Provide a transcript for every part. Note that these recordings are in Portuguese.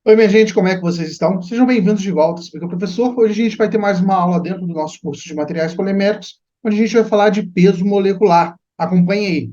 Oi, minha gente, como é que vocês estão? Sejam bem-vindos de volta, Explica Professor. Hoje a gente vai ter mais uma aula dentro do nosso curso de materiais poliméricos, onde a gente vai falar de peso molecular. Acompanhe aí.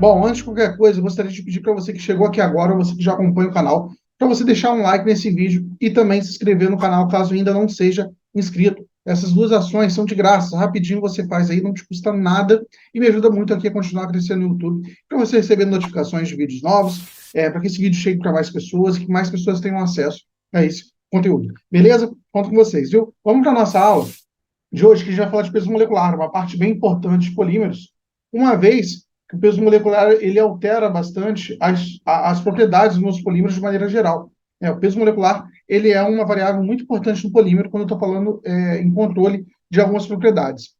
Bom, antes de qualquer coisa, eu gostaria de pedir para você que chegou aqui agora, ou você que já acompanha o canal, para você deixar um like nesse vídeo e também se inscrever no canal caso ainda não seja inscrito. Essas duas ações são de graça, rapidinho você faz aí, não te custa nada e me ajuda muito aqui a continuar crescendo no YouTube, para você receber notificações de vídeos novos, para que esse vídeo chegue para mais pessoas e que mais pessoas tenham acesso a esse conteúdo. Beleza? Conto com vocês, viu? Vamos para a nossa aula de hoje, que a gente vai falar de peso molecular, uma parte bem importante de polímeros, uma vez que o peso molecular ele altera bastante as propriedades dos meus polímeros de maneira geral. O peso molecular ele é uma variável muito importante no polímero quando eu estou falando em controle de algumas propriedades.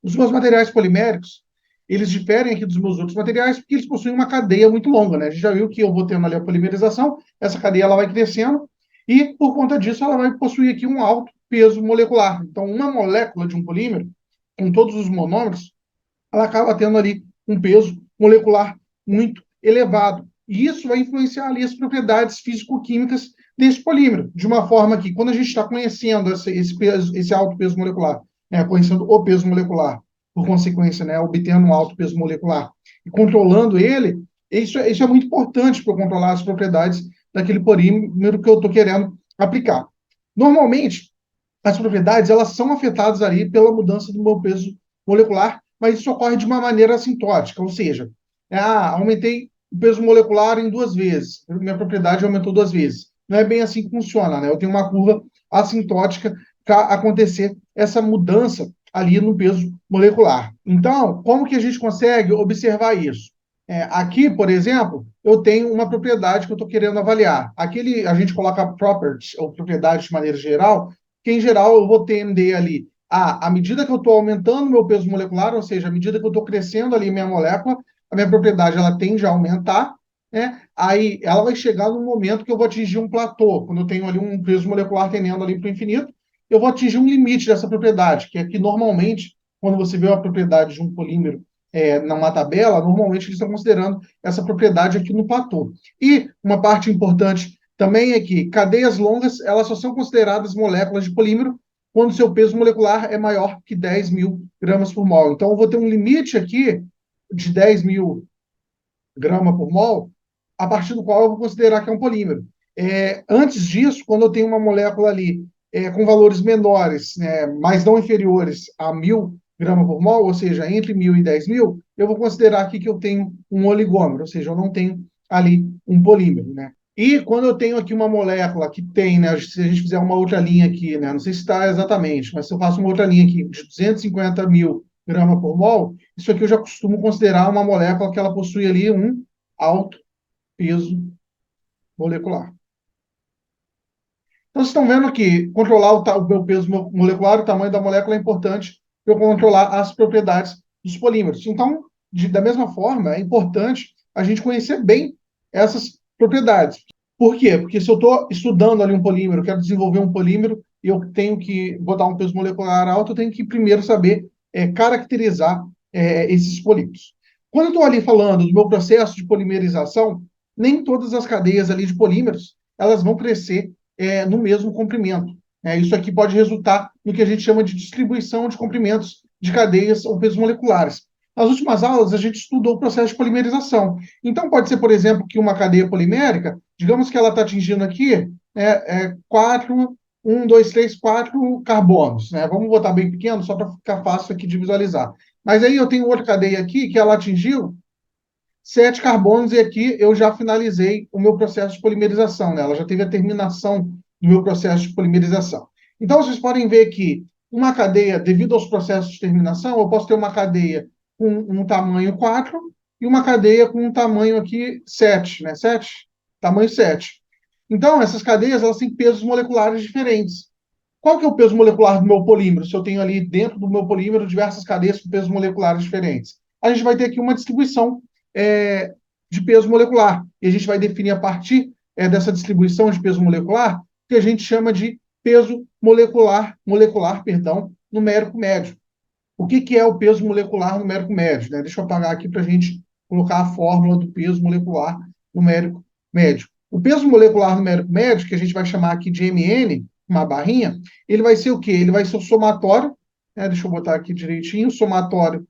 Os meus materiais poliméricos, eles diferem aqui dos meus outros materiais porque eles possuem uma cadeia muito longa, né? A gente já viu que eu vou tendo ali a polimerização, essa cadeia ela vai crescendo e, por conta disso, ela vai possuir aqui um alto peso molecular. Então, uma molécula de um polímero, com todos os monômeros, ela acaba tendo ali um peso molecular muito elevado. E isso vai influenciar ali as propriedades físico-químicas desse polímero, de uma forma que, quando a gente está conhecendo esse alto peso molecular, né, conhecendo o peso molecular, por consequência, né, obtendo um alto peso molecular e controlando ele, isso é muito importante para controlar as propriedades daquele polímero que eu estou querendo aplicar. Normalmente, as propriedades elas são afetadas ali pela mudança do meu peso molecular, mas isso ocorre de uma maneira assintótica, ou seja, aumentei o peso molecular em 2 vezes, minha propriedade aumentou 2 vezes. Não é bem assim que funciona, né? Eu tenho uma curva assintótica para acontecer essa mudança ali no peso molecular. Então, como que a gente consegue observar isso? Aqui, por exemplo, eu tenho uma propriedade que eu estou querendo avaliar. Aquele, a gente coloca properties, ou propriedade de maneira geral, que em geral eu vou tender ali à medida que eu estou aumentando meu peso molecular, ou seja, à medida que eu estou crescendo ali minha molécula, a minha propriedade ela tende a aumentar, né? Aí ela vai chegar no momento que eu vou atingir um platô, quando eu tenho ali um peso molecular tendendo ali para o infinito, eu vou atingir um limite dessa propriedade, que é que normalmente, quando você vê uma propriedade de um polímero numa tabela, normalmente eles estão considerando essa propriedade aqui no platô. E uma parte importante também é que cadeias longas elas só são consideradas moléculas de polímero quando seu peso molecular é maior que 10 mil gramas por mol. Então, eu vou ter um limite aqui de 10 mil gramas por mol, a partir do qual eu vou considerar que é um polímero. Antes disso, quando eu tenho uma molécula ali com valores menores, né, mas não inferiores a 1.000 gramas por mol, ou seja, entre 1.000 e 10 mil, eu vou considerar aqui que eu tenho um oligômero, ou seja, eu não tenho ali um polímero, né? E quando eu tenho aqui uma molécula que tem, né, se a gente fizer uma outra linha aqui, né, não sei se está exatamente, mas se eu faço uma outra linha aqui de 250 mil gramas por mol, isso aqui eu já costumo considerar uma molécula que ela possui ali um alto peso molecular. Então, vocês estão vendo que controlar o meu peso molecular, o tamanho da molécula, é importante para eu controlar as propriedades dos polímeros. Então, da mesma forma, é importante a gente conhecer bem essas propriedades. Por quê? Porque se eu estou estudando ali um polímero, quero desenvolver um polímero, e eu tenho que botar um peso molecular alto, eu tenho que primeiro saber caracterizar esses polímeros. Quando eu estou ali falando do meu processo de polimerização, nem todas as cadeias ali de polímeros elas vão crescer no mesmo comprimento. Isso aqui pode resultar no que a gente chama de distribuição de comprimentos de cadeias ou pesos moleculares. Nas últimas aulas, a gente estudou o processo de polimerização. Então, pode ser, por exemplo, que uma cadeia polimérica, digamos que ela está atingindo aqui 4, 1, 2, 3, 4 carbonos. Né? Vamos botar bem pequeno, só para ficar fácil aqui de visualizar. Mas aí eu tenho outra cadeia aqui que ela atingiu 7 carbonos, e aqui eu já finalizei o meu processo de polimerização, né? Ela já teve a terminação do meu processo de polimerização. Então, vocês podem ver que uma cadeia, devido aos processos de terminação, eu posso ter uma cadeia com um tamanho 4 e uma cadeia com um tamanho aqui 7, né? 7, tamanho 7. Então, essas cadeias elas têm pesos moleculares diferentes. Qual que é o peso molecular do meu polímero? Se eu tenho ali dentro do meu polímero diversas cadeias com pesos moleculares diferentes. A gente vai ter aqui uma distribuição é, de peso molecular. E a gente vai definir a partir dessa distribuição de peso molecular que a gente chama de peso molecular, numérico médio. O que é o peso molecular numérico médio? Né? Deixa eu apagar aqui para a gente colocar a fórmula do peso molecular numérico médio. O peso molecular numérico médio, que a gente vai chamar aqui de MN, uma barrinha, ele vai ser o quê? Ele vai ser o somatório, né? Deixa eu botar aqui direitinho, somatório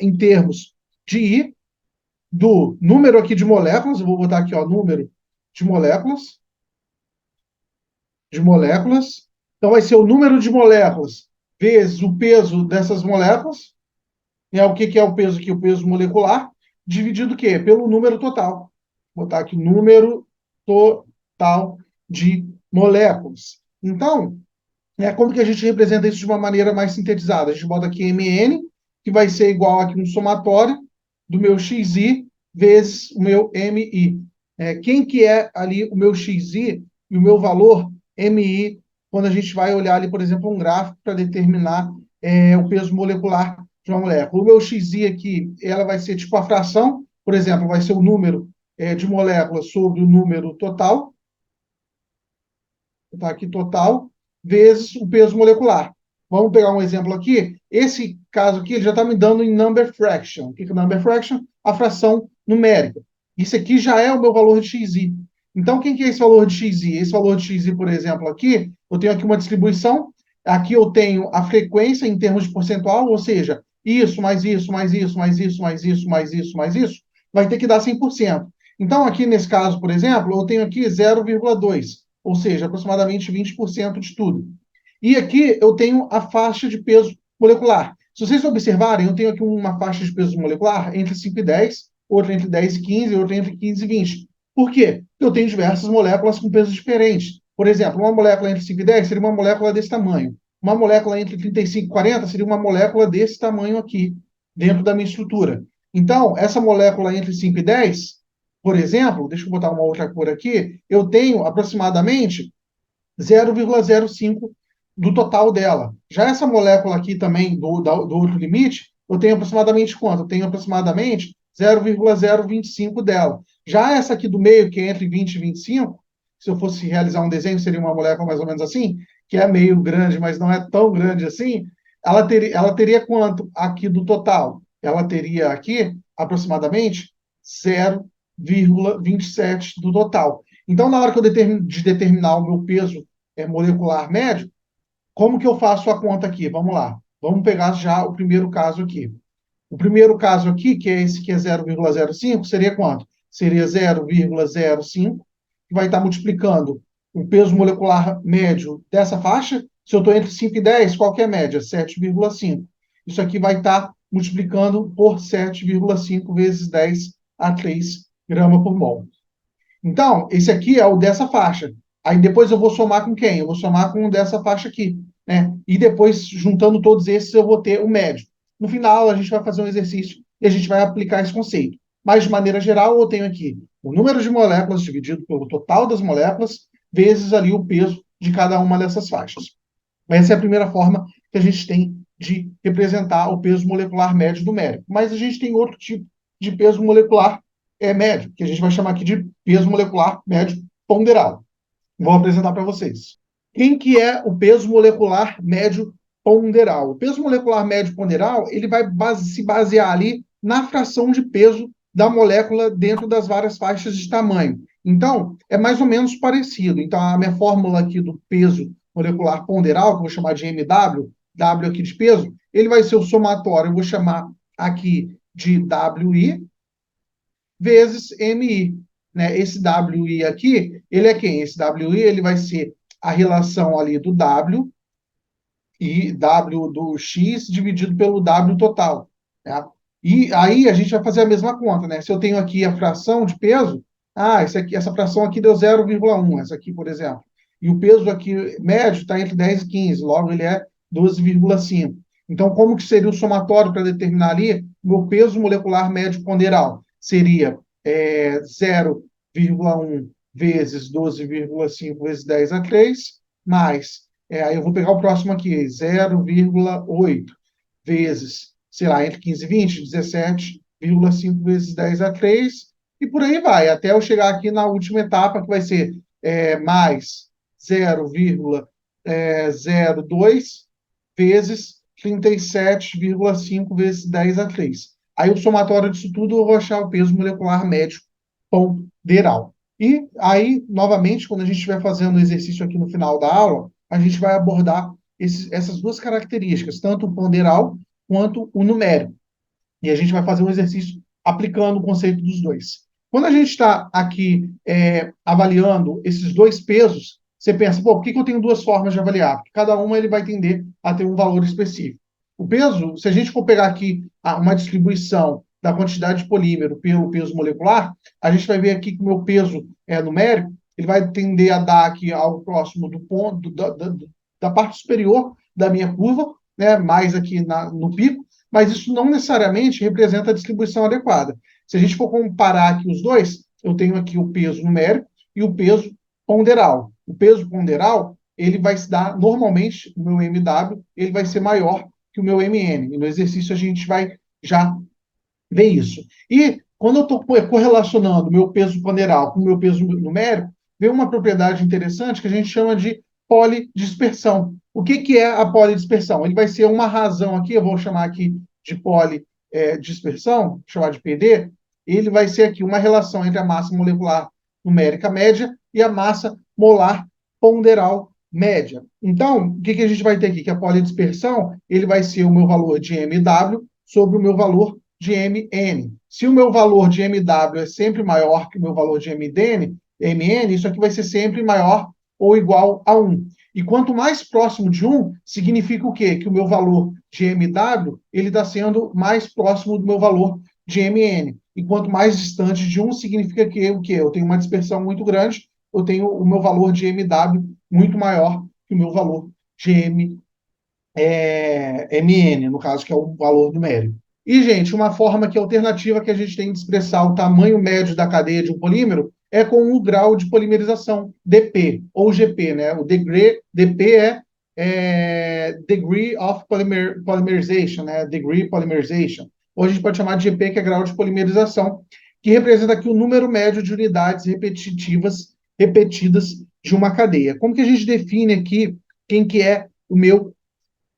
em termos de I, do número aqui de moléculas, eu vou botar aqui, ó, número de moléculas. Então, vai ser o número de moléculas vezes o peso dessas moléculas. O que é o peso aqui? O peso molecular, dividido o quê? Pelo número total. Vou botar aqui o número total de moléculas. Então, como que a gente representa isso de uma maneira mais sintetizada? A gente bota aqui Mn, que vai ser igual aqui um somatório do meu xi vezes o meu mi. Quem que é ali o meu xi e o meu valor mi, quando a gente vai olhar ali, por exemplo, um gráfico para determinar o peso molecular de uma molécula. O meu xi aqui, ela vai ser tipo a fração, por exemplo, vai ser o número de moléculas sobre o número total, tá aqui total, vezes o peso molecular. Vamos pegar um exemplo aqui. Esse caso aqui ele já está me dando em number fraction. O que é number fraction? A fração numérica. Isso aqui já é o meu valor de xi. Então, quem que é esse valor de xi? Esse valor de xi, por exemplo, aqui, eu tenho aqui uma distribuição. Aqui eu tenho a frequência em termos de percentual, ou seja, isso, mais isso, mais isso, mais isso, mais isso, mais isso, mais isso, vai ter que dar 100%. Então, aqui nesse caso, por exemplo, eu tenho aqui 0,2, ou seja, aproximadamente 20% de tudo. E aqui eu tenho a faixa de peso molecular. Se vocês observarem, eu tenho aqui uma faixa de peso molecular entre 5 e 10, outra entre 10 e 15, outra entre 15 e 20. Por quê? Porque eu tenho diversas moléculas com pesos diferentes. Por exemplo, uma molécula entre 5 e 10 seria uma molécula desse tamanho. Uma molécula entre 35 e 40 seria uma molécula desse tamanho aqui, dentro da minha estrutura. Então, essa molécula entre 5 e 10, por exemplo, deixa eu botar uma outra cor aqui, eu tenho aproximadamente 0,05 do total dela. Já essa molécula aqui também, do outro limite, eu tenho aproximadamente quanto? Eu tenho aproximadamente 0,025 dela. Já essa aqui do meio, que é entre 20 e 25, se eu fosse realizar um desenho, seria uma molécula mais ou menos assim, que é meio grande, mas não é tão grande assim, ela teria quanto aqui do total? Ela teria aqui aproximadamente 0,27 do total. Então, na hora que eu determinar o meu peso molecular médio, como que eu faço a conta aqui? Vamos lá. Vamos pegar já o primeiro caso aqui. O primeiro caso aqui, que é esse que é 0,05, seria quanto? Seria 0,05, que vai estar multiplicando o peso molecular médio dessa faixa. Se eu estou entre 5 e 10, qual que é a média? 7,5. Isso aqui vai estar multiplicando por 7,5 vezes 10 a 3 gramas por mol. Então, esse aqui é o dessa faixa. Aí depois eu vou somar com quem? Eu vou somar com o dessa faixa aqui, né? E depois, juntando todos esses, eu vou ter o médio. No final, a gente vai fazer um exercício e a gente vai aplicar esse conceito. Mas, de maneira geral, eu tenho aqui o número de moléculas dividido pelo total das moléculas, vezes ali o peso de cada uma dessas faixas. Essa é a primeira forma que a gente tem de representar o peso molecular médio do médico. Mas a gente tem outro tipo de peso molecular médio, que a gente vai chamar aqui de peso molecular médio ponderal. Vou apresentar para vocês. Quem que é o peso molecular médio ponderal? O peso molecular médio ponderal, ele vai se basear ali na fração de peso da molécula dentro das várias faixas de tamanho. Então, é mais ou menos parecido. Então, a minha fórmula aqui do peso molecular ponderal, que eu vou chamar de MW, W aqui de peso, ele vai ser o somatório, eu vou chamar aqui de WI, vezes MI. Né? Esse WI aqui, ele é quem? Esse WI ele vai ser a relação ali do W e W do X dividido pelo W total. Né? E aí a gente vai fazer a mesma conta. Né? Se eu tenho aqui a fração de peso, essa fração aqui deu 0,1, essa aqui, por exemplo. E o peso aqui médio está entre 10 e 15, logo ele é 12,5. Então, como que seria o somatório para determinar ali o meu peso molecular médio ponderal? Seria 0,1 vezes 12,5 vezes 10 a 3, mais, aí eu vou pegar o próximo aqui, 0,8 vezes, sei lá, entre 15 e 20, 17,5 vezes 10 a 3, e por aí vai, até eu chegar aqui na última etapa, que vai ser mais 0,02 vezes 37,5 vezes 10 a 3. Aí o somatório disso tudo eu vou achar o peso molecular médio ponderal. E aí, novamente, quando a gente estiver fazendo o exercício aqui no final da aula, a gente vai abordar essas duas características, tanto o ponderal quanto o numérico. E a gente vai fazer um exercício aplicando o conceito dos dois. Quando a gente está aqui avaliando esses dois pesos, você pensa, pô, por que eu tenho duas formas de avaliar? Porque cada uma ele vai tender a ter um valor específico. O peso, se a gente for pegar aqui uma distribuição da quantidade de polímero pelo peso molecular, a gente vai ver aqui que o meu peso numérico ele vai tender a dar aqui algo próximo do ponto da parte superior da minha curva, né, mais aqui no pico, mas isso não necessariamente representa a distribuição adequada. Se a gente for comparar aqui os dois, eu tenho aqui o peso numérico e o peso ponderal. O peso ponderal, ele vai se dar, normalmente, o meu MW, ele vai ser maior que o meu MN. E no exercício a gente vai já ver isso. E quando eu estou correlacionando o meu peso ponderal com o meu peso numérico, vem uma propriedade interessante que a gente chama de polidispersão. O que é a polidispersão? Ele vai ser uma razão aqui, eu vou chamar aqui de polidispersão, chamar de PD, ele vai ser aqui uma relação entre a massa molecular numérica média e a massa molar ponderal média. Então, o que a gente vai ter aqui? Que a polidispersão, ele vai ser o meu valor de MW sobre o meu valor de MN. Se o meu valor de MW é sempre maior que o meu valor de MN, isso aqui vai ser sempre maior ou igual a 1. E quanto mais próximo de 1, significa o quê? Que o meu valor de MW ele está sendo mais próximo do meu valor de MN. E quanto mais distante de 1, significa que o quê? Eu tenho uma dispersão muito grande, eu tenho o meu valor de MW muito maior que o meu valor de MN, no caso, que é o valor numérico. E, gente, uma forma que alternativa que a gente tem de expressar o tamanho médio da cadeia de um polímero é com o grau de polimerização, DP, ou GP, né? O degree, DP Degree of Polymerization, né? Degree Polymerization. Ou a gente pode chamar de GP, que é grau de polimerização, que representa aqui o número médio de unidades repetidas de uma cadeia. Como que a gente define aqui quem que é o meu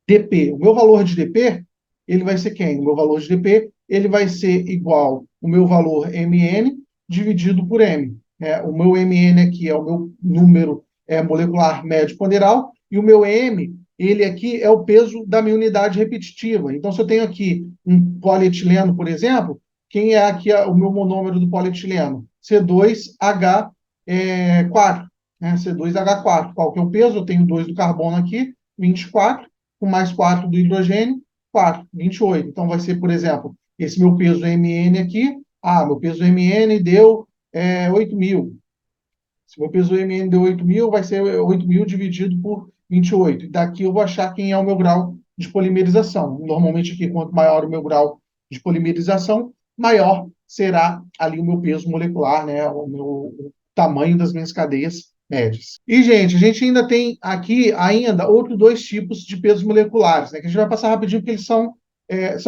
DP? O meu valor de DP, ele vai ser quem? O meu valor de DP, ele vai ser igual ao meu valor MN dividido por M. O meu MN aqui é o meu número molecular médio ponderal, e o meu M, ele aqui é o peso da minha unidade repetitiva. Então, se eu tenho aqui um polietileno, por exemplo, quem é aqui o meu monômero do polietileno? C2H4, né? C2H4. Qual que é o peso? Eu tenho 2 do carbono aqui, 24, com mais 4 do hidrogênio, 4, 28. Então, vai ser, por exemplo, esse meu peso MN aqui. Meu peso MN deu 8.000. Se meu peso MN deu 8.000, vai ser 8.000 dividido por 28. E daqui eu vou achar quem é o meu grau de polimerização. Normalmente, aqui, quanto maior o meu grau de polimerização, maior será ali o meu peso molecular, né? O tamanho das minhas cadeias médias. E, gente, a gente ainda tem aqui outros dois tipos de pesos moleculares, né? Que a gente vai passar rapidinho, porque eles são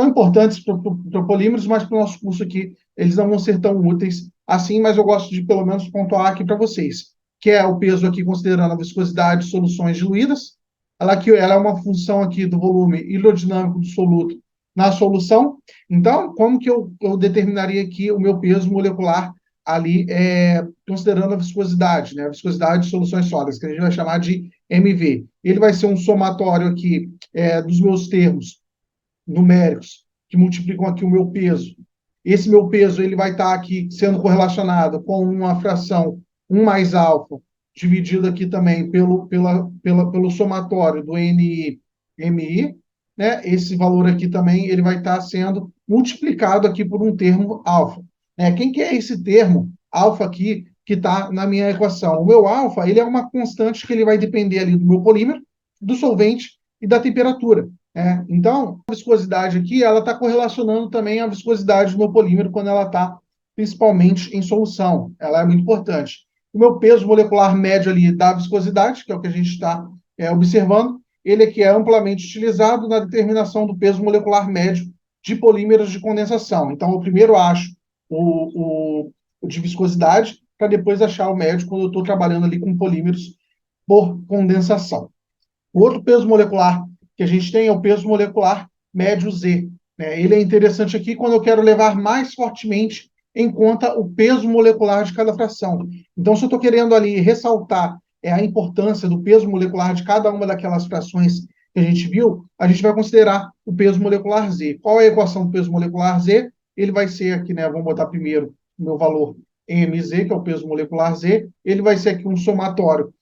importantes para polímeros, mas para o nosso curso aqui eles não vão ser tão úteis assim, mas eu gosto de pelo menos pontuar aqui para vocês, que é o peso aqui considerando a viscosidade de soluções diluídas. Ela é uma função aqui do volume hidrodinâmico do soluto na solução. Então, como que eu determinaria aqui o meu peso molecular ali, considerando a viscosidade, né? A viscosidade de soluções sólidas, que a gente vai chamar de MV. Ele vai ser um somatório aqui dos meus termos numéricos que multiplicam aqui o meu peso. Esse meu peso ele vai estar aqui sendo correlacionado com uma fração 1 mais alfa, dividido aqui também pelo somatório do NMI, né? Esse valor aqui também ele vai estar sendo multiplicado aqui por um termo alfa. Né? Quem que é esse termo alfa aqui que está na minha equação? O meu alfa ele é uma constante que ele vai depender ali do meu polímero, do solvente e da temperatura. Então, a viscosidade aqui, ela está correlacionando também a viscosidade do meu polímero quando ela está principalmente em solução. Ela é muito importante. O meu peso molecular médio ali da viscosidade, que é o que a gente está observando, ele aqui é amplamente utilizado na determinação do peso molecular médio de polímeros de condensação. Então, eu primeiro acho o de viscosidade, para depois achar o médio quando eu estou trabalhando ali com polímeros por condensação. O outro peso molecular que a gente tem é o peso molecular médio Z. né? Ele é interessante aqui quando eu quero levar mais fortemente em conta o peso molecular de cada fração. Então, se eu estou querendo ali ressaltar a importância do peso molecular de cada uma daquelas frações que a gente viu, a gente vai considerar o peso molecular Z. Qual é a equação do peso molecular Z? Ele vai ser aqui, né? Vamos botar primeiro o meu valor mz, que é o peso molecular Z. Ele vai ser aqui um somatório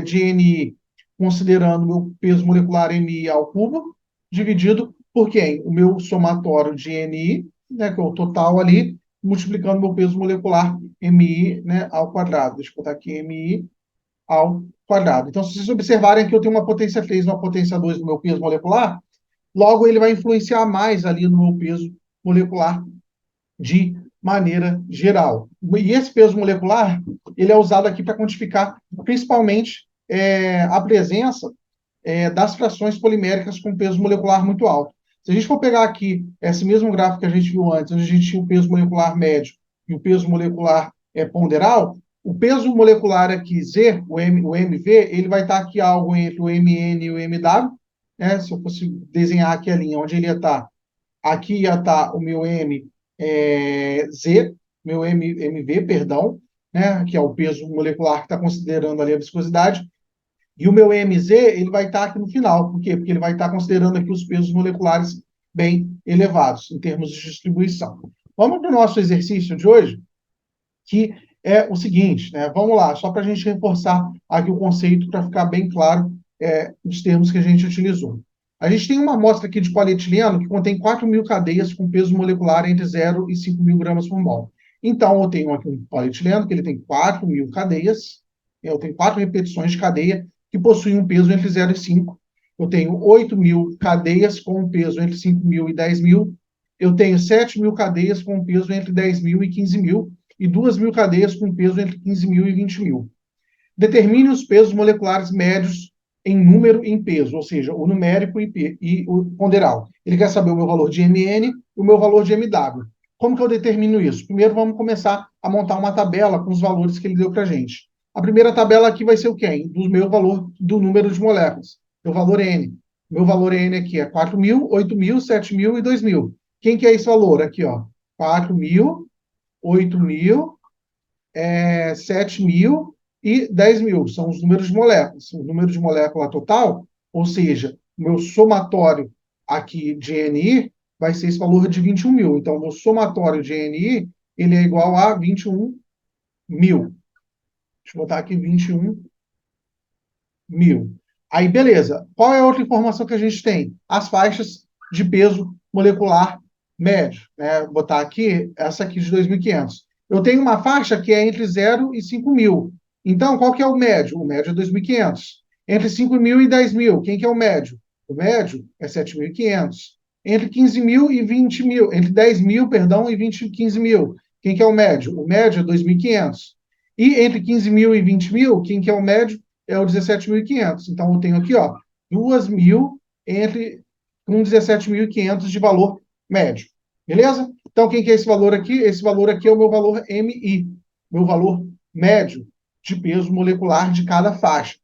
de NI, considerando o meu peso molecular MI ao cubo, dividido por quem? O meu somatório de NI, né, que é o total ali, multiplicando meu peso molecular MI, né, ao quadrado. Deixa eu botar aqui MI ao quadrado. Então, se vocês observarem que eu tenho uma potência 3 e uma potência 2 no meu peso molecular, logo ele vai influenciar mais ali no meu peso molecular de maneira geral. E esse peso molecular, ele é usado aqui para quantificar principalmente a presença das frações poliméricas com peso molecular muito alto. Se a gente for pegar aqui esse mesmo gráfico que a gente viu antes, onde a gente tinha o peso molecular médio e o peso molecular ponderal, o peso molecular aqui, Z, o MV, ele vai estar aqui algo entre o MN e o MW, né? Se eu fosse desenhar aqui a linha onde ele ia estar, aqui ia estar o meu Z, meu MV, perdão, né? Que é o peso molecular que está considerando ali a viscosidade, e o meu MZ, ele vai estar aqui no final. Por quê? Porque ele vai estar considerando aqui os pesos moleculares bem elevados, em termos de distribuição. Vamos para o nosso exercício de hoje, que é o seguinte, né? Vamos lá, só para a gente reforçar aqui o conceito, para ficar bem claro os termos que a gente utilizou. A gente tem uma amostra aqui de polietileno que contém 4.000 cadeias com peso molecular entre 0 e 5.000 gramas por mol. Então, eu tenho aqui um polietileno que ele tem 4.000 cadeias, eu tenho 4 repetições de cadeia que possuem um peso entre 0 e 5. Eu tenho 8.000 cadeias com um peso entre 5.000 e 10.000. Eu tenho 7.000 cadeias com um peso entre 10.000 e 15.000 e 2.000 cadeias com peso entre 15.000 e 20.000. Determine os pesos moleculares médios em número e em peso, ou seja, o numérico e o ponderal. Ele quer saber o meu valor de Mn e o meu valor de Mw. Como que eu determino isso? Primeiro, vamos começar a montar uma tabela com os valores que ele deu para a gente. A primeira tabela aqui vai ser o quê? Do meu valor do número de moléculas, meu valor N. Meu valor N aqui é 4.000, 8.000, 7.000 e 2.000. Quem que é esse valor? Aqui, ó. 4.000, 8.000, 7.000 e 10.000. São os números de moléculas. O número de molécula total, ou seja, o meu somatório aqui de NI vai ser esse valor de 21.000. Então, o meu somatório de NI ele é igual a 21.000. Deixa eu botar aqui 21.000. Aí, beleza. Qual é a outra informação que a gente tem? As faixas de peso molecular médio. Né? Vou botar aqui, essa aqui de 2.500. Eu tenho uma faixa que é entre 0 e 5.000. Então, qual que é o médio? O médio é 2.500. Entre 5.000 e 10.000, quem que é o médio? O médio é 7.500. Entre 15.000 e 20.000, entre 10.000, perdão, e 15.000, quem que é o médio? O médio é 2.500. E entre 15.000 e 20.000, quem que é o médio? É o 17.500. Então, eu tenho aqui, ó, 2.000 com 17.500 de valor médio. Beleza? Então, quem que é esse valor aqui? Esse valor aqui é o meu valor MI, meu valor médio de peso molecular de cada faixa.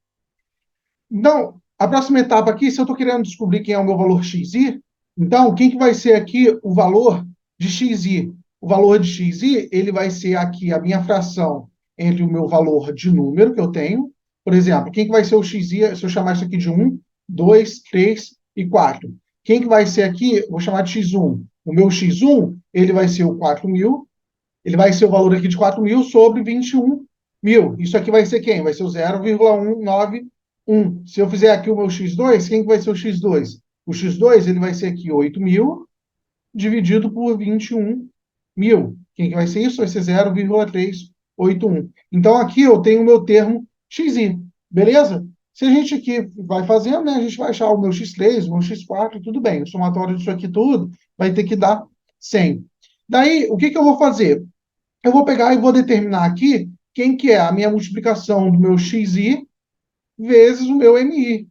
Então, a próxima etapa aqui, se eu estou querendo descobrir quem é o meu valor XI, então, quem que vai ser aqui o valor de XI? O valor de XI, ele vai ser aqui a minha fração entre o meu valor de número que eu tenho. Por exemplo, quem que vai ser o XI, se eu chamar isso aqui de 1, 2, 3 e 4? Quem que vai ser aqui, vou chamar de X1. O meu X1, ele vai ser o 4.000, ele vai ser o valor aqui de 4.000 sobre 21.000. Isso aqui vai ser quem? Vai ser o 0,191. Se eu fizer aqui o meu x2, quem que vai ser o x2? O x2 ele vai ser aqui 8.000 dividido por 21.000. Quem que vai ser isso? Vai ser 0,381. Então, aqui eu tenho o meu termo xi. Beleza? Se a gente aqui vai fazendo, né, a gente vai achar o meu x3, o meu x4, tudo bem. O somatório disso aqui tudo vai ter que dar 100. Daí, o que que eu vou fazer? Eu vou pegar e vou determinar aqui quem que é a minha multiplicação do meu xi vezes o meu mi.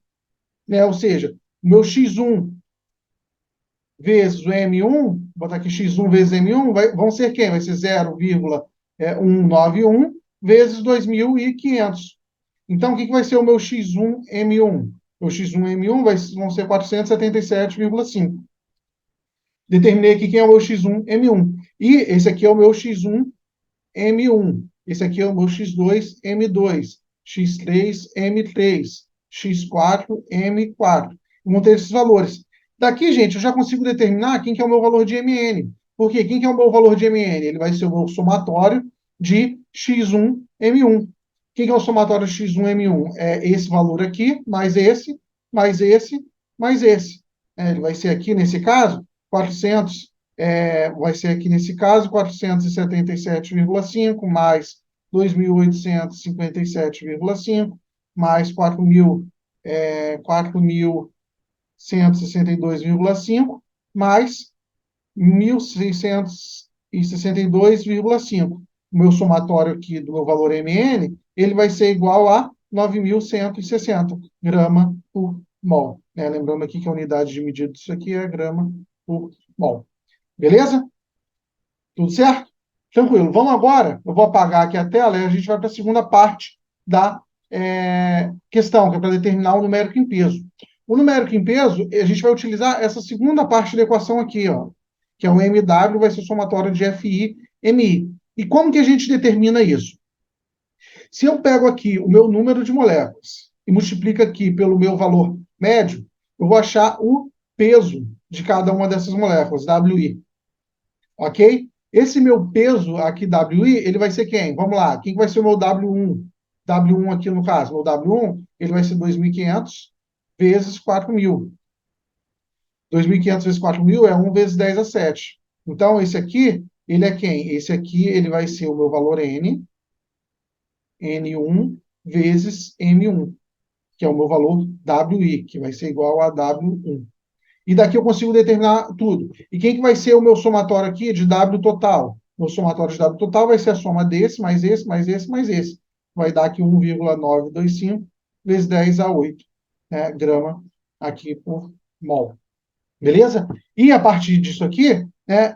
Né? Ou seja, o meu x1 vezes o m1, vou botar aqui x1 vezes m1, vão ser quem? Vai ser 0,191 vezes 2.500. Então, o que vai ser o meu x1 m1? O x1 m1 vão ser 477,5. Determinei aqui quem é o meu X1, M1. E esse aqui é o meu X1, M1. Esse aqui é o meu X2, M2. X3, M3. X4, M4. Eu montei esses valores. Daqui, gente, eu já consigo determinar quem que é o meu valor de MN. Por quê? Quem que é o meu valor de MN? Ele vai ser o meu somatório de X1, M1. Quem que é o somatório de X1, M1? É esse valor aqui, mais esse, mais esse, mais esse. Ele vai ser aqui, nesse caso, 400, vai ser aqui nesse caso, 477,5 mais 2.857,5 mais 4.162,5 mais 1.662,5. O meu somatório aqui do meu valor MN, ele vai ser igual a 9.160 grama por mol. Né? Lembrando aqui que a unidade de medida disso aqui é grama por mol. Beleza? Tudo certo? Tranquilo. Vamos agora, eu vou apagar aqui a tela e a gente vai para a segunda parte da questão, que é para determinar o numérico em peso. O numérico em peso, a gente vai utilizar essa segunda parte da equação aqui, ó, que é o MW, vai ser o somatório de FI, MI. E como que a gente determina isso? Se eu pego aqui o meu número de moléculas e multiplico aqui pelo meu valor médio, eu vou achar o peso de cada uma dessas moléculas, WI. Ok? Esse meu peso aqui, WI, ele vai ser quem? Vamos lá. Quem vai ser o meu W1? W1 aqui no caso. Meu W1, ele vai ser 2.500 vezes 4.000. 2.500 vezes 4.000 é 1 vezes 10 a 7. Então, esse aqui, ele é quem? Esse aqui, ele vai ser o meu valor N, N1 vezes M1, que é o meu valor WI, que vai ser igual a W1. E daqui eu consigo determinar tudo. E quem que vai ser o meu somatório aqui de W total? Meu somatório de W total vai ser a soma desse, mais esse, mais esse, mais esse. Vai dar aqui 1,925 vezes 10 a 8, né, grama aqui por mol. Beleza? E a partir disso aqui, né,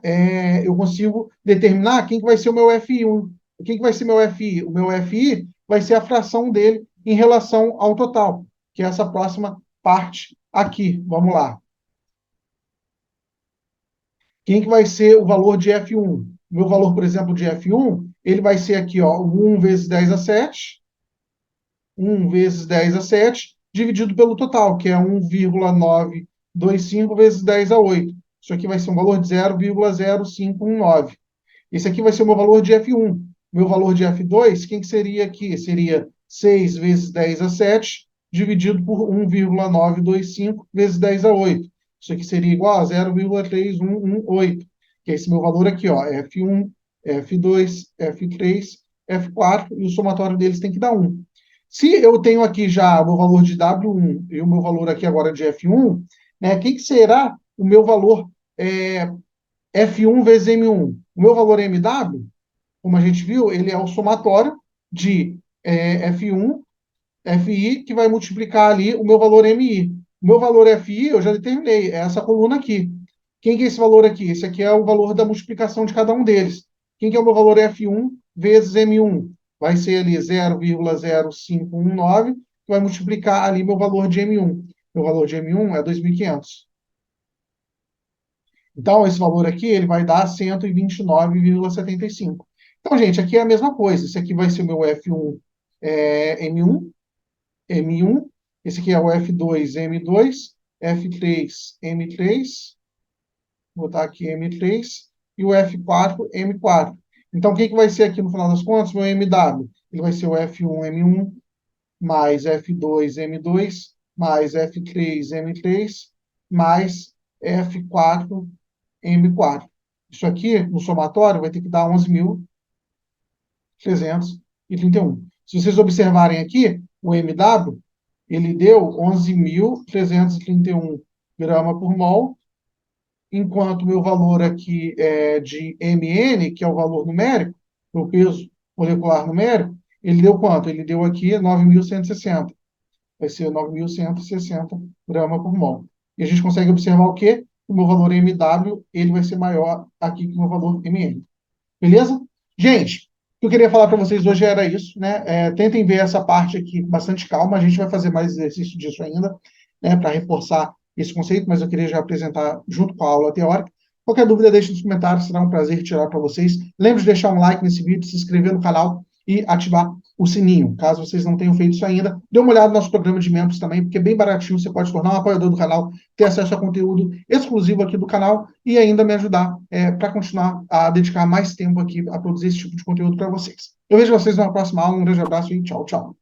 eu consigo determinar quem que vai ser o meu FI1. Quem que vai ser meu FI? O meu FI vai ser a fração dele em relação ao total, que é essa próxima parte aqui. Vamos lá. Quem que vai ser o valor de F1? O meu valor, por exemplo, de F1, ele vai ser aqui, ó, 1 vezes 10 a 7, 1 vezes 10 a 7, dividido pelo total, que é 1,925 vezes 10 a 8. Isso aqui vai ser um valor de 0,0519. Esse aqui vai ser o meu valor de F1. Meu valor de F2, quem que seria aqui? Seria 6 vezes 10 a 7, dividido por 1,925 vezes 10 a 8. Isso aqui seria igual a 0,3118, que é esse meu valor aqui, ó, F1, F2, F3, F4, e o somatório deles tem que dar 1. Se eu tenho aqui já o meu valor de W1 e o meu valor aqui agora de F1, né, quem que será o meu valor F1 vezes M1? O meu valor MW, como a gente viu, ele é o somatório de F1, FI, que vai multiplicar ali o meu valor MI. O meu valor FI eu já determinei, é essa coluna aqui. Quem que é esse valor aqui? Esse aqui é o valor da multiplicação de cada um deles. Quem que é o meu valor F1 vezes M1? Vai ser ali 0,0519, que vai multiplicar ali meu valor de M1. Meu valor de M1 é 2.500. Então, esse valor aqui, ele vai dar 129,75. Então, gente, aqui é a mesma coisa. Esse aqui vai ser o meu F1 M1, M1. Esse aqui é o F2 M2, F3 M3, vou botar aqui M3, e o F4 M4. Então, o que que vai ser aqui no final das contas? Meu MW. Ele vai ser o F1 M1, mais F2 M2, mais F3 M3, mais F4 M4. Isso aqui, no somatório, vai ter que dar 11.331. Se vocês observarem aqui, o MW, ele deu 11.331 grama por mol, enquanto o meu valor aqui de MN, que é o valor numérico, o peso molecular numérico, ele deu quanto? Ele deu aqui 9.160. Vai ser 9.160 grama por mol. E a gente consegue observar o quê? O meu valor MW, ele vai ser maior aqui que o meu valor MN. Beleza? Gente, o que eu queria falar para vocês hoje era isso, né? Tentem ver essa parte aqui com bastante calma. A gente vai fazer mais exercício disso ainda, né, para reforçar esse conceito, mas eu queria já apresentar junto com a aula teórica. Qualquer dúvida, deixe nos comentários, será um prazer tirar para vocês. Lembre de deixar um like nesse vídeo, se inscrever no canal e ativar o sininho, caso vocês não tenham feito isso ainda. Dê uma olhada no nosso programa de membros também, porque é bem baratinho, você pode se tornar um apoiador do canal, ter acesso a conteúdo exclusivo aqui do canal e ainda me ajudar para continuar a dedicar mais tempo aqui a produzir esse tipo de conteúdo para vocês. Eu vejo vocês numa próxima aula, um grande abraço e tchau, tchau.